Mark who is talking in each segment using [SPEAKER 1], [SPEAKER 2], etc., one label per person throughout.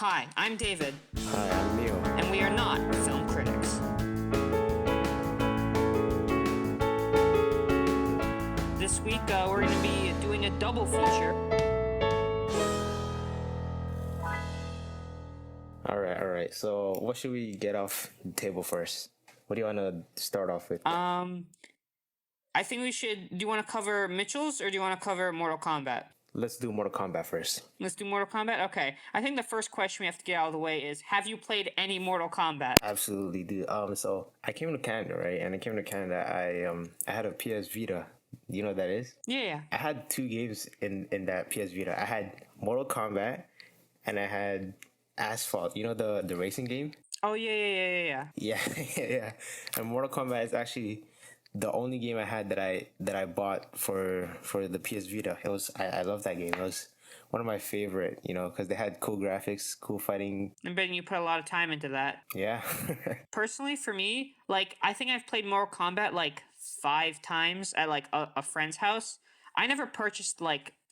[SPEAKER 1] Hi, I'm David,
[SPEAKER 2] Hi, I'm Neil.
[SPEAKER 1] and we are not film critics. This week, we're going to be doing a double feature.
[SPEAKER 2] All right. So, what should we get off the table first? What do you want to start off with?
[SPEAKER 1] I think we should. Do you want to cover Mitchell's or do you want to cover Mortal Kombat?
[SPEAKER 2] Let's do Mortal Kombat first.
[SPEAKER 1] Let's do Mortal Kombat? Okay. I think the first question we have to get out of the way is, have you played any Mortal Kombat?
[SPEAKER 2] Absolutely, dude. So I came to Canada, right? And I came to Canada. I had a PS Vita. You know what that is?
[SPEAKER 1] Yeah.
[SPEAKER 2] I had two games in that PS Vita. I had Mortal Kombat, and I had Asphalt. You know the racing game?
[SPEAKER 1] Oh, yeah.
[SPEAKER 2] Yeah, yeah. And Mortal Kombat is actually the only game I had that I bought for the PS Vita. I love that game. It was one of my favorite, because they had cool graphics, cool fighting.
[SPEAKER 1] I'm betting you put a lot of time into that.
[SPEAKER 2] Yeah.
[SPEAKER 1] Personally, for me, I think I've played Mortal Kombat 5 times at a friend's house. I never purchased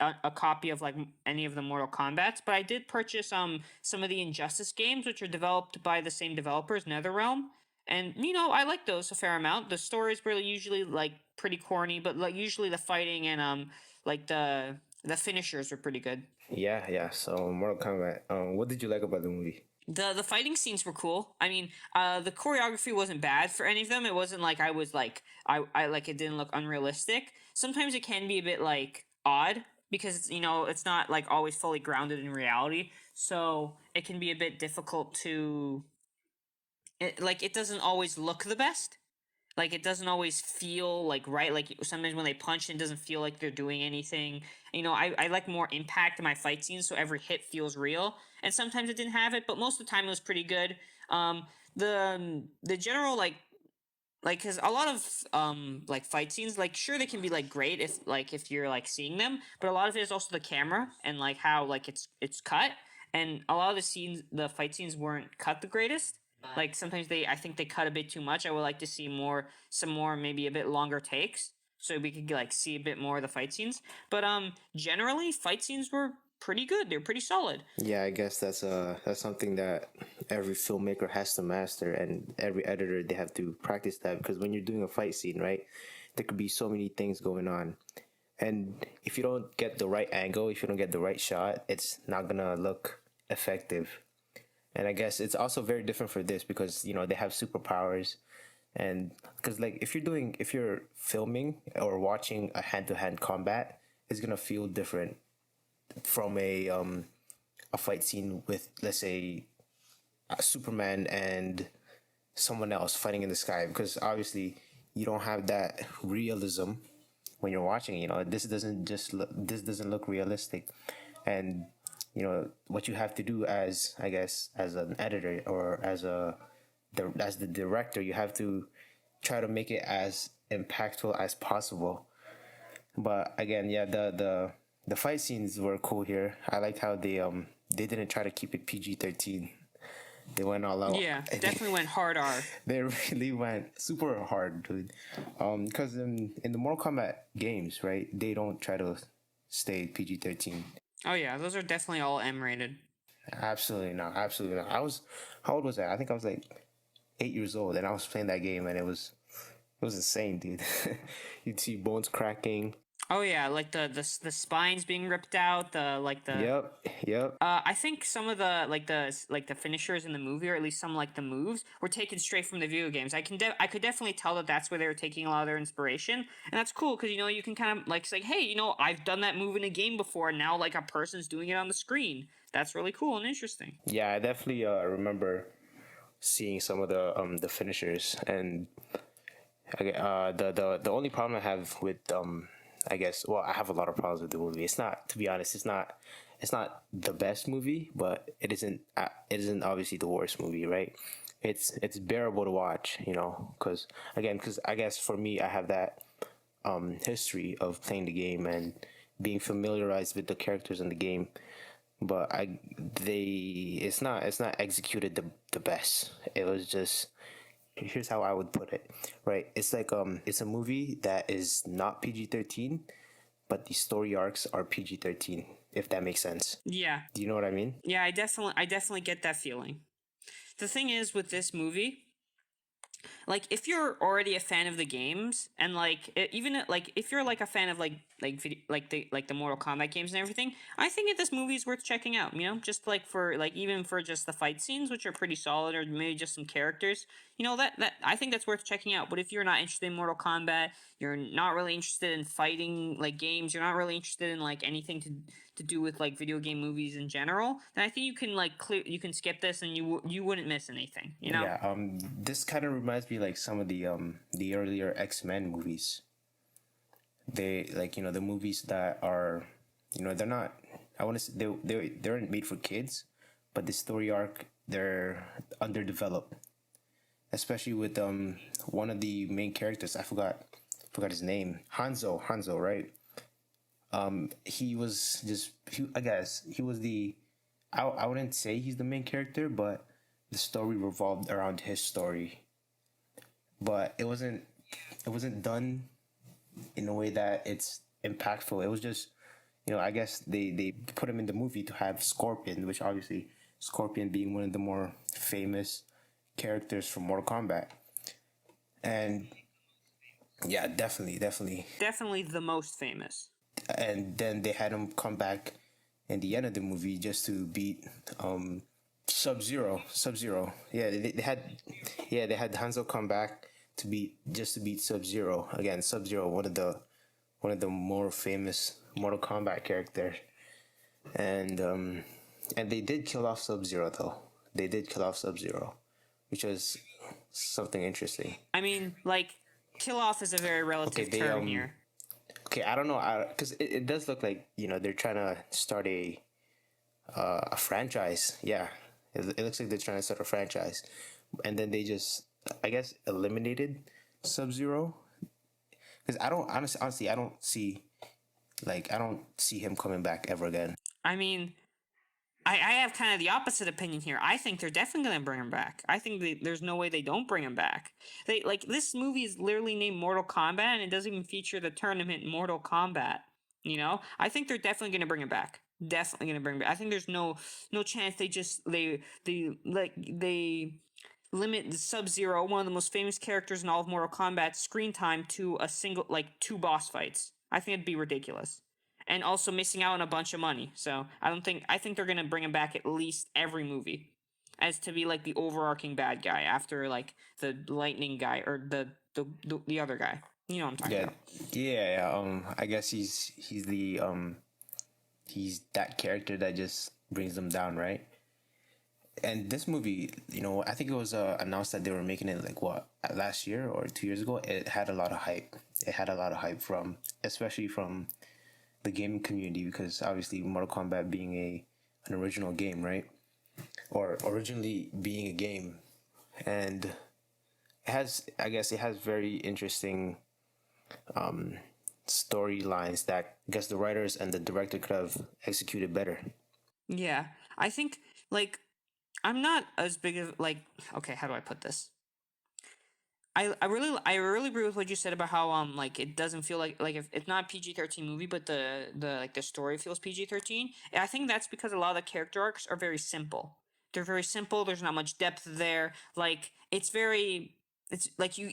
[SPEAKER 1] a copy of any of the Mortal Kombats, but I did purchase some of the Injustice games, which are developed by the same developers, NetherRealm. And I like those a fair amount. The stories were usually pretty corny, but usually the fighting and the finishers were pretty good.
[SPEAKER 2] Yeah. So Mortal Kombat. What did you like about the movie?
[SPEAKER 1] The fighting scenes were cool. I mean, the choreography wasn't bad for any of them. It wasn't like I was I it didn't look unrealistic. Sometimes it can be a bit odd because it's not always fully grounded in reality. So it can be a bit difficult to it doesn't always look the best. It doesn't always feel right. Sometimes when they punch, it doesn't feel like they're doing anything. I like more impact in my fight scenes, so every hit feels real. And sometimes it didn't have it, but most of the time it was pretty good. The general because a lot of fight scenes, sure, they can be great if you're seeing them, but a lot of it is also the camera and how it's cut. And a lot of the fight scenes weren't cut the greatest. Sometimes I think they cut a bit too much. I would like to see some more, maybe a bit longer takes, so we could see a bit more of the fight scenes. But generally, fight scenes were pretty good. They're pretty solid.
[SPEAKER 2] Yeah, I guess that's something that every filmmaker has to master, and every editor, they have to practice that, because when you're doing a fight scene, right, there could be so many things going on, and if you don't get the right angle, if you don't get the right shot, it's not gonna look effective. And I guess it's also very different for this because they have superpowers, and because if you're filming or watching a hand-to-hand combat, it's gonna feel different from a fight scene with, let's say, Superman and someone else fighting in the sky, because obviously you don't have that realism when you're watching. This doesn't look realistic, and what you have to do as, I guess, as an editor or as the director, you have to try to make it as impactful as possible. But again, yeah, the fight scenes were cool here. I liked how they didn't try to keep it PG-13. They went all out.
[SPEAKER 1] Yeah, definitely went hard R.
[SPEAKER 2] They really went super hard, dude. Because in the Mortal Kombat games, right, they don't try to stay PG-13.
[SPEAKER 1] Oh yeah, those are definitely all M rated.
[SPEAKER 2] Absolutely not. Absolutely not. How old was I? I think I was 8 years old, and I was playing that game, and it was insane, dude. You'd see bones cracking.
[SPEAKER 1] Oh yeah, the spines being ripped out, the
[SPEAKER 2] Yep.
[SPEAKER 1] I think some of the finishers in the movie, or at least some the moves, were taken straight from the video games. I could definitely tell that that's where they were taking a lot of their inspiration, and that's cool because you can kind of say, hey, I've done that move in a game before, and now a person's doing it on the screen. That's really cool and interesting.
[SPEAKER 2] Yeah, I definitely remember seeing some of the finishers, and the only problem I have with I guess, well, I have a lot of problems with the movie. It's not, to be honest, it's not the best movie, but it isn't obviously the worst movie, right? It's bearable to watch, because I guess for me, I have that history of playing the game and being familiarized with the characters in the game, but it's not executed the best. It was just, here's how I would put it, right? It's it's a movie that is not PG-13, but the story arcs are PG-13. if that makes sense.
[SPEAKER 1] Yeah.
[SPEAKER 2] Do you know what I mean?
[SPEAKER 1] Yeah, I definitely get that feeling. The thing is with this movie, like if you're already a fan of the games and like even like if you're like a fan of like the Mortal Kombat games and everything, I think that this movie is worth checking out. You know, just like for like even for just the fight scenes, which are pretty solid, or maybe just some characters. You know that I think that's worth checking out. But if you're not interested in Mortal Kombat, you're not really interested in fighting like games, you're not really interested in like anything to do with like video game movies in general, then I think you can like you can skip this and you wouldn't miss anything. You know?
[SPEAKER 2] Yeah. This kind of reminds me like some of the earlier X-Men movies. They like, the movies that are, they're not. I want to say they aren't made for kids, but the story arc, they're underdeveloped. Especially with one of the main characters. I forgot his name. Hanzo, right? He was just I guess he was the. I wouldn't say he's the main character, but the story revolved around his story. But it wasn't done in a way that it's impactful. It was just, I guess they put him in the movie to have Scorpion, which obviously Scorpion being one of the more famous characters from Mortal Kombat. And yeah,
[SPEAKER 1] Definitely the most famous.
[SPEAKER 2] and then they had him come back in the end of the movie just to beat Sub Zero. Yeah, they had Hanzo come back to beat Sub-Zero again. Sub-Zero, one of the more famous Mortal Kombat characters, and they did kill off Sub-Zero though. They did kill off Sub-Zero, which was something interesting.
[SPEAKER 1] I mean, like, kill off is a very relative
[SPEAKER 2] they
[SPEAKER 1] term here.
[SPEAKER 2] Okay, I don't know, because it does look like they're trying to start a franchise. Yeah, it looks like they're trying to start a franchise, and then they just, I guess, eliminated Sub-Zero, because I don't honestly I don't see him coming back ever again.
[SPEAKER 1] I mean, I have kind of the opposite opinion here. I think they're definitely going to bring him back. I think there's no way they don't bring him back. They like this movie is literally named Mortal Kombat, and it doesn't even feature the tournament Mortal Kombat. You know, I think they're definitely going to bring him back. Definitely going to bring him back. I think there's no chance they limit the Sub-Zero, one of the most famous characters in all of Mortal Kombat, screen time to a single like two boss fights. I think it'd be ridiculous and also missing out on a bunch of money. So I think they're gonna bring him back at least every movie, as to be like the overarching bad guy after like the lightning guy or the other guy. You know what I'm talking
[SPEAKER 2] Yeah,
[SPEAKER 1] about?
[SPEAKER 2] yeah. I guess he's that character that just brings them down, right? And this movie, I think it was announced that they were making it like what, last year or 2 years ago. It had a lot of hype. It had a lot of hype especially from the gaming community, because obviously Mortal Kombat being an original game, right? Or originally being a game, and it has very interesting storylines that I guess the writers and the director could have executed better.
[SPEAKER 1] Yeah, I think like I'm not as big of like okay, how do I put this? I really agree with what you said about how like it doesn't feel like if it's not a PG-13 movie, but the like the story feels PG-13. I think that's because a lot of the character arcs are very simple. They're very simple. There's not much depth there. Like it's like you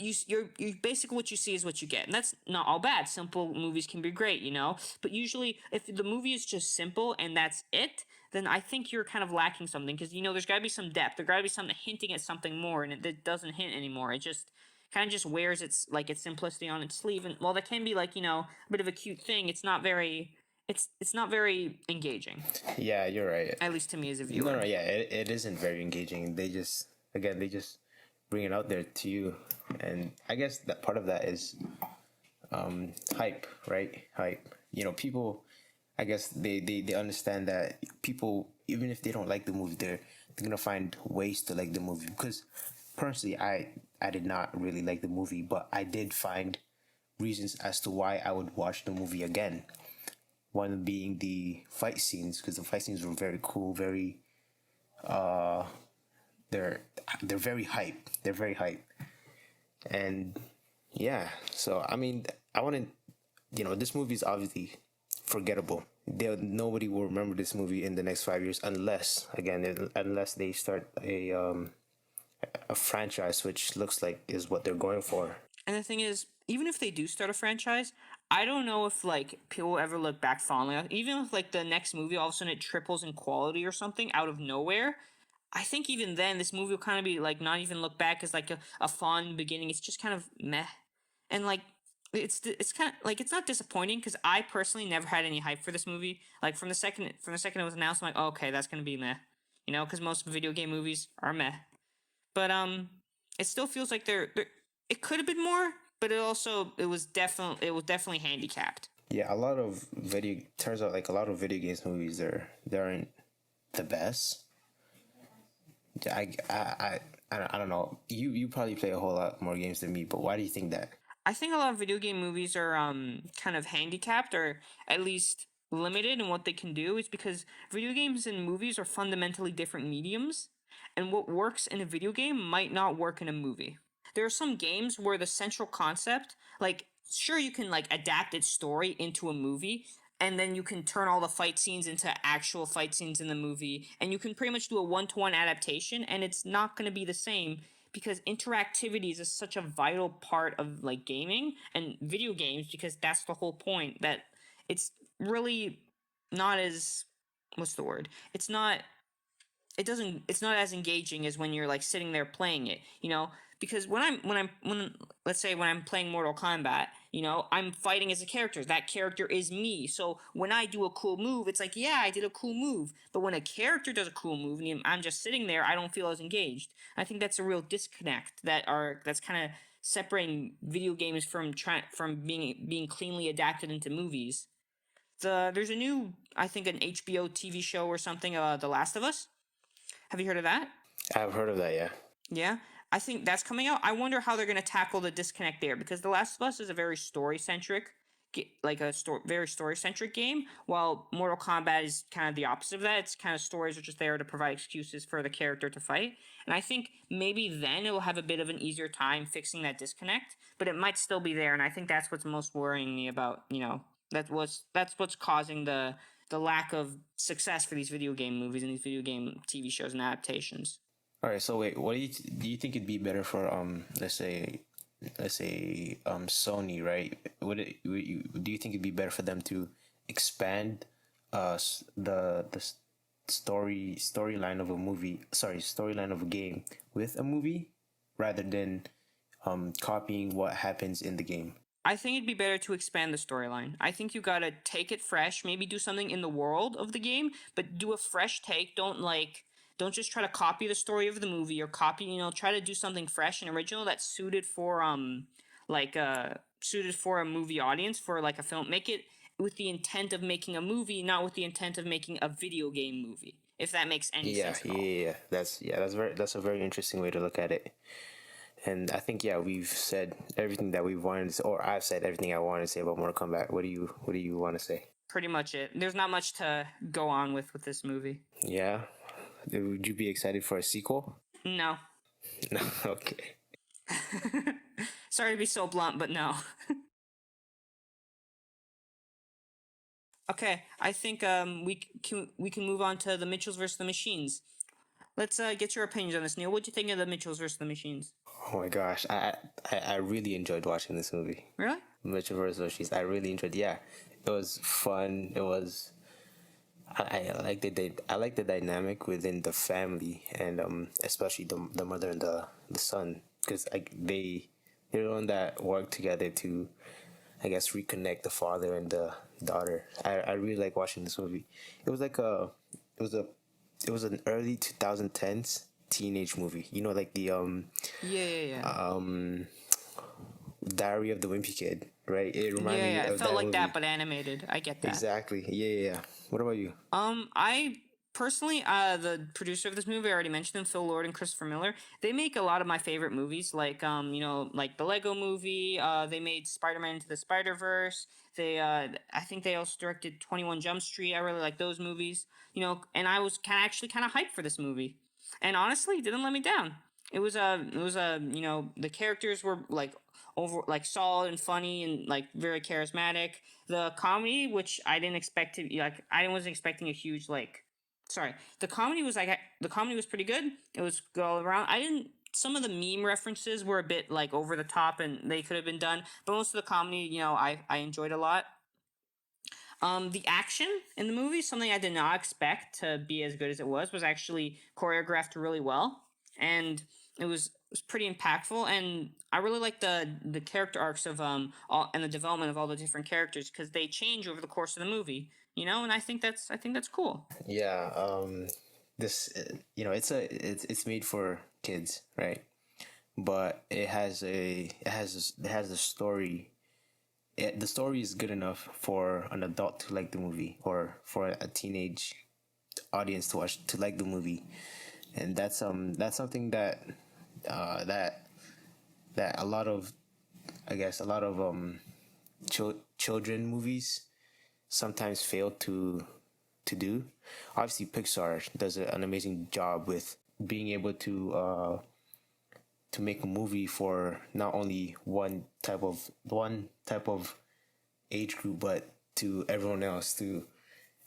[SPEAKER 1] basically what you see is what you get, and that's not all bad. Simple movies can be great, you know. But usually, if the movie is just simple and that's it, then I think you're kind of lacking something, because there's got to be some depth. There got to be something hinting at something more, and it doesn't hint anymore. It just kind of just wears its simplicity on its sleeve, and while that can be like a bit of a cute thing, it's not very engaging,
[SPEAKER 2] Yeah, you're right.
[SPEAKER 1] at least to me as a
[SPEAKER 2] No,
[SPEAKER 1] viewer.
[SPEAKER 2] no, yeah, it isn't very engaging. They just bring it out there to you, and I guess that part of that is hype, right? Hype. People. I guess they understand that people, even if they don't like the movie, they're gonna find ways to like the movie. Because personally, I did not really like the movie, but I did find reasons as to why I would watch the movie again. One being the fight scenes, because the fight scenes were very cool, uh they're very hype. They're very hype. And yeah, so I mean, I want to, this movie is obviously forgettable. nobody will remember this movie in the next 5 years unless, again, unless they start a franchise, which looks like is what they're going for.
[SPEAKER 1] And the thing is, even if they do start a franchise, I don't know if like people will ever look back fondly. Even if like the next movie all of a sudden it triples in quality or something out of nowhere, I think even then this movie will kind of be like not even look back as like a fond beginning. It's just kind of meh, and like it's kind of like it's not disappointing because I personally never had any hype for this movie. Like from the second it was announced, I'm like, oh, okay, that's gonna be meh, because most video game movies are meh. But it still feels like they're it could have been more, but it was definitely handicapped.
[SPEAKER 2] Yeah, a lot of video turns out like a lot of video games movies they aren't the best. I don't know. You probably play a whole lot more games than me, but why do you think that?
[SPEAKER 1] I think a lot of video game movies are kind of handicapped or at least limited in what they can do is because video games and movies are fundamentally different mediums, and what works in a video game might not work in a movie. There are some games where the central concept, like sure you can like adapt its story into a movie, and then you can turn all the fight scenes into actual fight scenes in the movie, and you can pretty much do a one-to-one adaptation, and it's not going to be the same because interactivity is such a vital part of like gaming and video games because that's the whole point that it's really not as what's the word it's not as engaging as when you're like sitting there playing it, because when let's say when I'm playing Mortal Kombat, I'm fighting as a character. That character is me. So when I do a cool move, it's like, yeah, I did a cool move. But when a character does a cool move and I'm just sitting there, I don't feel as engaged. I think that's a real disconnect that's kind of separating video games from being cleanly adapted into movies. There's a new, I think, an HBO TV show or something, The Last of Us. Have you heard of that?
[SPEAKER 2] I've heard of that. Yeah.
[SPEAKER 1] Yeah. I think that's coming out. I wonder how they're going to tackle the disconnect there because The Last of Us is a very story centric, very story centric game, while Mortal Kombat is kind of the opposite of that. It's kind of stories are just there to provide excuses for the character to fight. And I think maybe then it will have a bit of an easier time fixing that disconnect, but it might still be there. And I think that's what's most worrying me about, that's what's causing the lack of success for these video game movies and these video game TV shows and adaptations.
[SPEAKER 2] All right. So wait, what do you think it'd be better for let's say Sony, right? Do you think it'd be better for them to expand the storyline of a movie, sorry, storyline of a game with a movie rather than copying what happens in the game?
[SPEAKER 1] I think it'd be better to expand the storyline. I think you gotta take it fresh, maybe do something in the world of the game, but do a fresh take. Don't just try to copy the story of the movie or try to do something fresh and original that's suited for a movie audience, for like a film. Make it with the intent of making a movie, not with the intent of making a video game movie. If that makes any
[SPEAKER 2] Yeah,
[SPEAKER 1] sense at
[SPEAKER 2] yeah,
[SPEAKER 1] all.
[SPEAKER 2] yeah. That's a very interesting way to look at it. And I think yeah, we've said everything that we wanted to say, or I've said everything I wanted to say about Mortal Kombat. What do you want to say?
[SPEAKER 1] Pretty much it. There's not much to go on with this movie.
[SPEAKER 2] Yeah. Would you be excited for a sequel?
[SPEAKER 1] No.
[SPEAKER 2] No. Okay.
[SPEAKER 1] Sorry to be so blunt, but no. Okay, I think we can move on to the Mitchells versus the Machines. Let's get your opinions on this, Neil. What'd you think of the Mitchells versus the Machines?
[SPEAKER 2] Oh my gosh, I really enjoyed watching this movie.
[SPEAKER 1] Really?
[SPEAKER 2] Mitchell vs. Machines. I really enjoyed. Yeah, it was fun. It was. I like I like the dynamic within the family, and especially the mother and the son, because like they're the one that work together to, I guess, reconnect the father and the daughter. I really like watching this movie. It was like it was a it was an early 2010s teenage movie. You know, like the
[SPEAKER 1] Yeah, yeah, yeah.
[SPEAKER 2] Diary of the Wimpy Kid, right? It
[SPEAKER 1] Yeah,
[SPEAKER 2] reminded me
[SPEAKER 1] yeah. It
[SPEAKER 2] of
[SPEAKER 1] felt
[SPEAKER 2] that
[SPEAKER 1] like
[SPEAKER 2] movie.
[SPEAKER 1] that, but animated. I get that.
[SPEAKER 2] Exactly. Yeah, yeah, yeah. What about you?
[SPEAKER 1] I personally, the producer of this movie, I already mentioned them, Phil Lord and Christopher Miller. They make a lot of my favorite movies, like like the Lego Movie. They made Spider-Man Into the Spider-Verse. I think they also directed 21 Jump Street. I really like those movies. And I was actually kind of hyped for this movie, and honestly, it didn't let me down. the characters were like over like solid and funny and like very charismatic. The comedy, which I didn't expect to be like, I wasn't expecting a huge like. Sorry, the comedy was pretty good. It was good all around. I didn't. Some of the meme references were a bit like over the top, and they could have been done. But most of the comedy, I enjoyed a lot. The action in the movie, something I did not expect to be as good as it was actually choreographed really well, and it was pretty impactful. And I really like the character arcs of all and the development of all the different characters because they change over the course of the movie. And I think that's cool.
[SPEAKER 2] Yeah, this it's made for kids, right? But it has a story. The story is good enough for an adult to like the movie, or for a teenage audience to watch to like the movie, and that's something that uh, that that a lot of I guess a lot of children movies sometimes fail to do. Obviously, Pixar does an amazing job with being able to make a movie for not only one type of age group, but to everyone else too.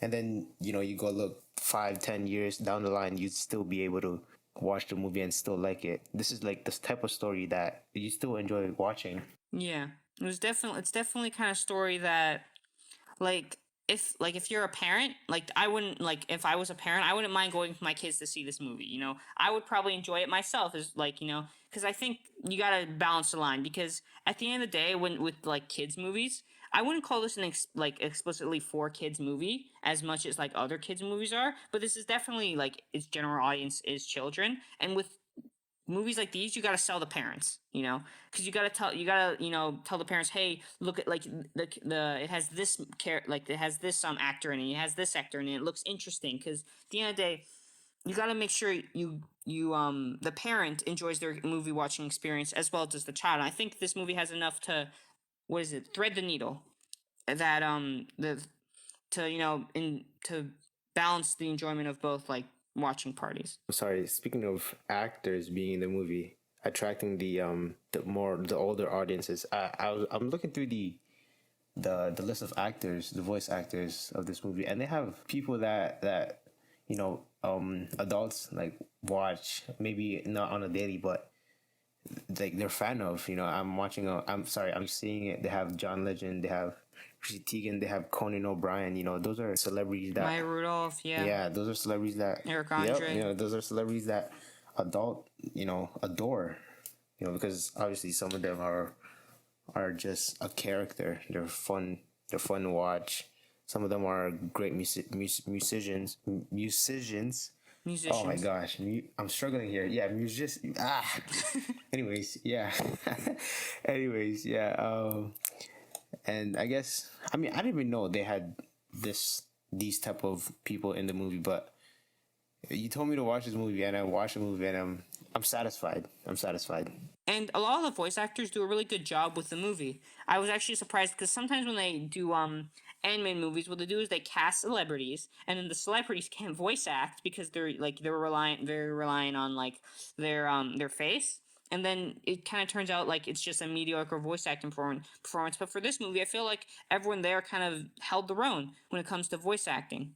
[SPEAKER 2] And then you go look 5-10 years down the line, you'd still be able to watch the movie and still like it. This is like this type of story that you still enjoy watching.
[SPEAKER 1] Yeah, it's definitely kind of story that like if you're a parent, like I wouldn't like if I was a parent, I wouldn't mind going with my kids to see this movie. I would probably enjoy it myself, as like because I think you gotta balance the line, because at the end of the day, when with like kids movies, I wouldn't call this like explicitly for kids movie as much as like other kids movies are, but this is definitely like its general audience is children, and with movies like these, you got to sell the parents, because you got to tell the parents, hey, look at like the it has this like it has this actor in it, it has this actor in it, it looks interesting. Because at the end of the day, you got to make sure the parent enjoys their movie watching experience as well as the child. And I think this movie has enough to, what is it, thread the needle, that the to in to balance the enjoyment of both like watching parties.
[SPEAKER 2] Sorry, speaking of actors being in the movie, attracting the older audiences. I'm looking through the list of actors, the voice actors of this movie, and they have people that adults like watch, maybe not on a daily, but like they're fan of. I'm seeing it. They have John Legend, they have Chrissy Teigen, they have Conan O'Brien. Those are celebrities that,
[SPEAKER 1] Maya Rudolph, yeah.
[SPEAKER 2] yeah, those are celebrities that,
[SPEAKER 1] Eric
[SPEAKER 2] yep,
[SPEAKER 1] Andre.
[SPEAKER 2] those are celebrities that adult, adore. Because obviously some of them are just a character. They're fun. They're fun to watch. Some of them are great musicians. Musicians. Oh my
[SPEAKER 1] Musicians.
[SPEAKER 2] gosh, I'm struggling here. Yeah, musicians. Anyways, yeah. Anyways, yeah. And I guess, I didn't even know they had these type of people in the movie, but you told me to watch this movie, and I watched the movie, and I'm satisfied. I'm satisfied.
[SPEAKER 1] And a lot of the voice actors do a really good job with the movie. I was actually surprised because sometimes when they do animated movies, what they do is they cast celebrities, and then the celebrities can't voice act because they're very reliant on like their face. And then it kind of turns out like it's just a mediocre voice acting performance. But for this movie, I feel like everyone there kind of held their own when it comes to voice acting,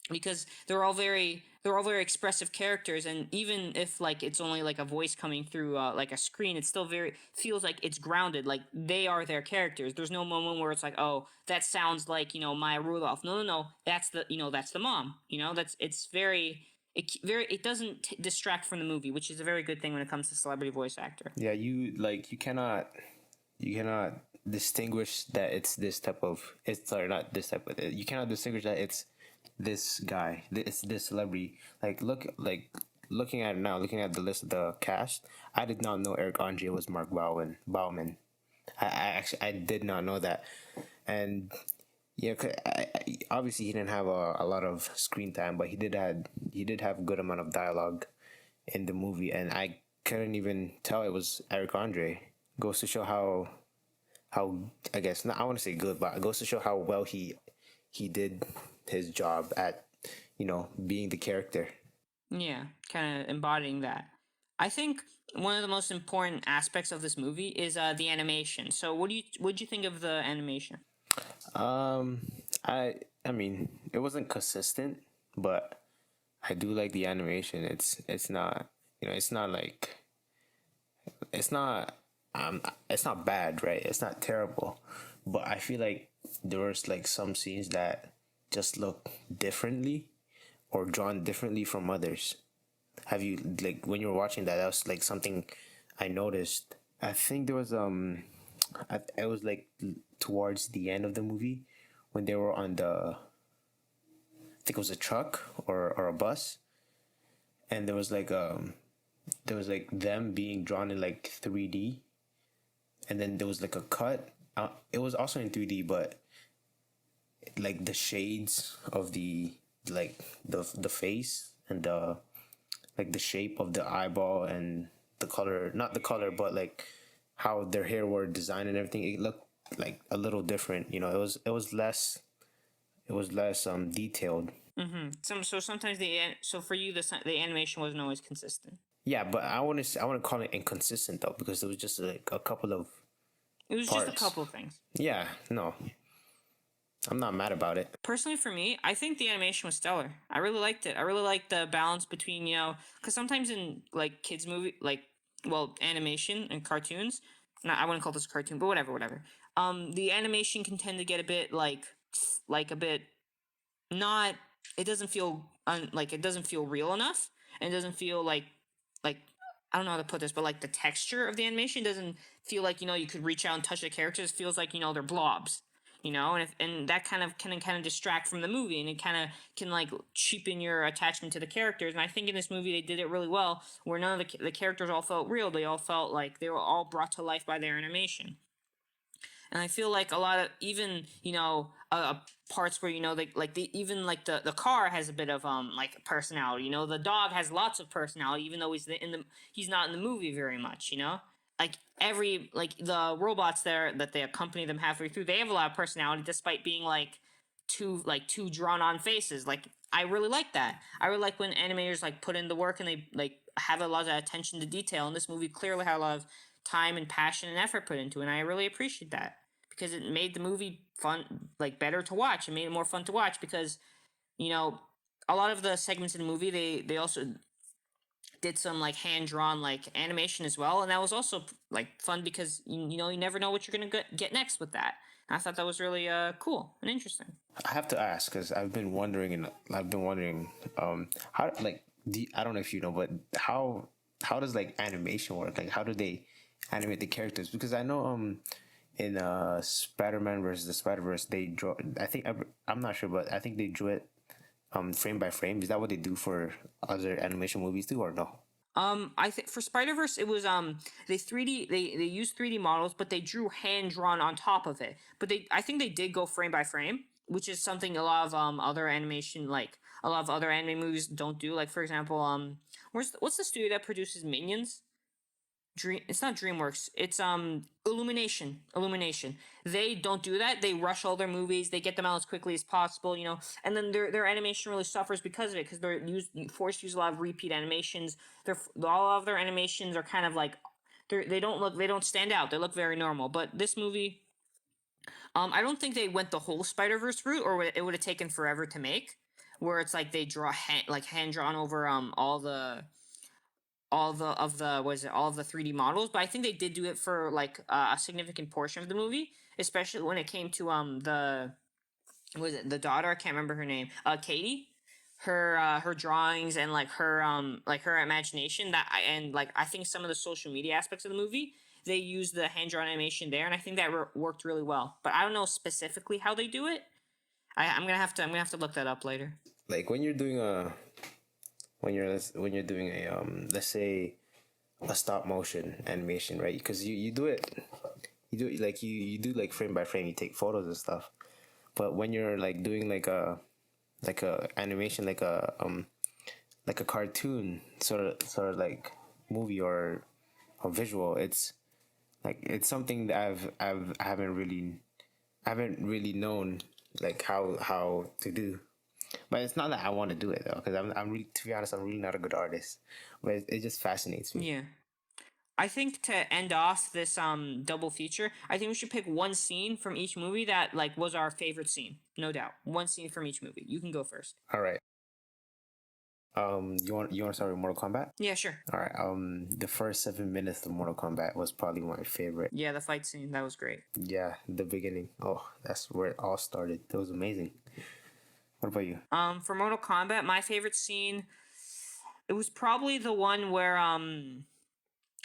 [SPEAKER 1] because they're all very expressive characters, and even if like it's only like a voice coming through like a screen, it still very feels like it's grounded, like they are their characters. There's no moment where it's like, oh, that sounds like Maya Rudolph. No, no, no, that's the mom. It's it doesn't distract from the movie, which is a very good thing when it comes to celebrity voice actor.
[SPEAKER 2] Yeah, you cannot distinguish that it's this type of, it's, sorry, not this type of, you cannot distinguish that it's this guy, it's this celebrity. Looking at it now, looking at the list of the cast, I did not know Eric Andre was Mark Bauman. I did not know that. And yeah, obviously he didn't have a lot of screen time, but he did have a good amount of dialogue in the movie, and I couldn't even tell it was Eric Andre. Goes to show how, I guess, not, I want to say good, but it goes to show how well he did his job at being the character.
[SPEAKER 1] Yeah, kind of embodying that. I think one of the most important aspects of this movie is the animation. So what do you think of the animation?
[SPEAKER 2] Um, I mean, it wasn't consistent, but I do like the animation. It's not, it's not like it's not it's not bad, right? It's not terrible, but I feel like there was like some scenes that just look differently or drawn differently from others. Have you, like, when you were watching that, that was like something I noticed. I think there was it was like towards the end of the movie when they were on the, I think it was a truck or a bus, and there was like them being drawn in like 3D, and then there was like a cut. It was also in 3D, but like the shades of the, like the face and the, like the shape of the eyeball and the color, not the color, but like how their hair were designed and everything, it looked like a little different. It was less detailed.
[SPEAKER 1] So sometimes so for you the animation wasn't always consistent.
[SPEAKER 2] Yeah, but I want to call it inconsistent though, because there was just like a couple of
[SPEAKER 1] It was just a
[SPEAKER 2] parts.
[SPEAKER 1] couple of things.
[SPEAKER 2] Yeah, no, I'm not mad about it.
[SPEAKER 1] Personally, for me, I think the animation was stellar. I really liked it. I really liked the balance between, because sometimes in like kids movie, like, well, animation and cartoons, not, I wouldn't call this a cartoon, but whatever. The animation can tend to get a bit like a bit not. It doesn't feel like it doesn't feel real enough, and it doesn't feel like I don't know how to put this, but like the texture of the animation doesn't feel like you could reach out and touch the characters. It feels like they're blobs, and that kind of distract from the movie, and it kind of can like cheapen your attachment to the characters. And I think in this movie they did it really well, where none of the characters all felt real. They all felt like they were all brought to life by their animation. And I feel like a lot of even parts where even like the car has a bit of like personality. The dog has lots of personality, even though he's not in the movie very much. Like every like the robots there that they accompany them halfway through, they have a lot of personality despite being two drawn on faces. Like I really like that. I really like when animators like put in the work and they like have a lot of attention to detail. And this movie clearly had a lot of time and passion and effort put into it, and I really appreciate that because it made the movie fun, like better to watch. It made it more fun to watch because you know a lot of the segments in the movie they also did some like hand drawn like animation as well, and that was also like fun because you never know what you're gonna get next with that. And I thought that was really cool and interesting.
[SPEAKER 2] I have to ask because I've been wondering, how, like, I don't know if you know, but how does like animation work? Like, how do they animate the characters? Because I know in Spider-Man versus the Spider-Verse they draw. I'm not sure, but I think they drew it frame by frame. Is that what they do for other animation movies too, or no?
[SPEAKER 1] I think for Spider Verse it was they used 3D models, but they drew hand drawn on top of it. But I think they did go frame by frame, which is something a lot of other animation like a lot of other anime movies don't do. Like for example, what's the studio that produces Minions? It's not DreamWorks. It's Illumination. They don't do that. They rush all their movies. They get them out as quickly as possible, and then their animation really suffers because of it because they're forced to use a lot of repeat animations. All of their animations are kind of like they don't stand out. They look very normal. But this movie, I don't think they went the whole Spider Verse route, or it would have taken forever to make. Where it's like they draw hand drawn over all of the 3D models, but I think they did do it for like a significant portion of the movie, especially when it came to the was it the daughter? I can't remember her name. Katie. Her drawings and like her imagination and like I think some of the social media aspects of the movie they used the hand drawn animation there, and I think that worked really well. But I don't know specifically how they do it. I'm gonna have to look that up later.
[SPEAKER 2] Like when you're doing a when you're doing a let's say a stop motion animation, right? Because you do it, you do like frame by frame, you take photos and stuff. But when you're like doing like a animation, like a cartoon sort of like movie or a visual, it's like it's something that I haven't really known like how to do. But it's not that I want to do it though, because I'm really, to be honest, I'm really not a good artist. but it just fascinates me.
[SPEAKER 1] Yeah. I think to end off this double feature, I think we should pick one scene from each movie that like was our favorite scene. No doubt. One scene from each movie. You can go first.
[SPEAKER 2] All right. You want to start with Mortal Kombat?
[SPEAKER 1] Yeah, sure.
[SPEAKER 2] All right. The first 7 minutes of Mortal Kombat was probably my favorite.
[SPEAKER 1] Yeah, the fight scene, that was great.
[SPEAKER 2] Yeah, the beginning. Oh, that's where it all started. That was amazing. What about you?
[SPEAKER 1] For Mortal Kombat, my favorite scene, it was probably the one where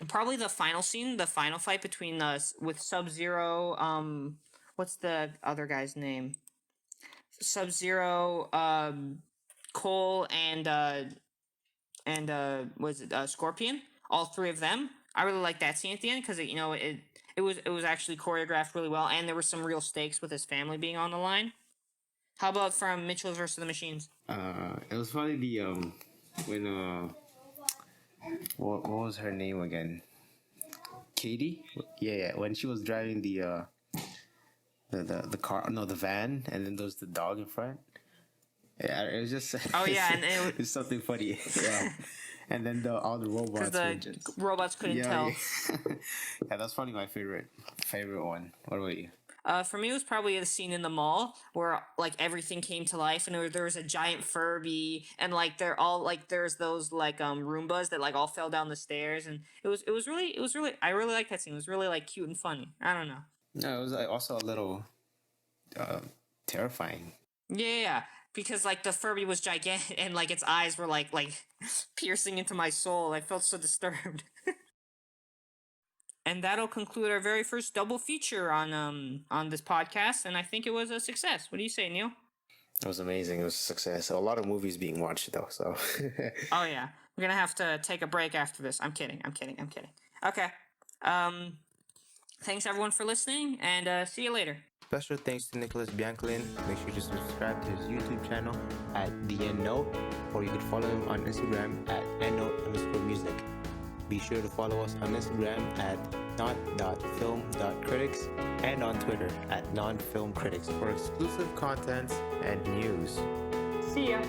[SPEAKER 1] probably the final scene, the final fight between us with Sub-Zero, what's the other guy's name? Sub-Zero, Cole, and was it Scorpion? All three of them. I really like that scene at the end because it was actually choreographed really well, and there were some real stakes with his family being on the line. How about from Mitchell versus the Machines?
[SPEAKER 2] It was probably the when what was her name again? Katie? Yeah. When she was driving the car, no, the van, and then there was the dog in front. Yeah, it was just.
[SPEAKER 1] Oh yeah, and
[SPEAKER 2] it's something funny. Yeah, and then all the robots.
[SPEAKER 1] the robots couldn't tell.
[SPEAKER 2] Yeah. Yeah, that's probably my favorite one. What about you?
[SPEAKER 1] For me, it was probably the scene in the mall where like everything came to life, and there was a giant Furby, and like they're all like there's those like Roombas that like all fell down the stairs, and it was really I really liked that scene. It was really like cute and funny. I don't know.
[SPEAKER 2] No, it was also a little terrifying.
[SPEAKER 1] Yeah, because like the Furby was gigantic, and like its eyes were like piercing into my soul. I felt so disturbed. And that'll conclude our very first double feature on this podcast, and I think it was a success. What do you say, Neil?
[SPEAKER 2] It was amazing. It was a success. A lot of movies being watched though. So.
[SPEAKER 1] Oh yeah, we're gonna have to take a break after this. I'm kidding. Okay. Thanks everyone for listening, and see you later.
[SPEAKER 2] Special thanks to Nicholas Biancalin. Make sure to subscribe to his YouTube channel at The End Note, or you could follow him on Instagram at endnote_music. Be sure to follow us on Instagram at not.film.critics and on Twitter at nonfilmcritics for exclusive content and news.
[SPEAKER 1] See ya.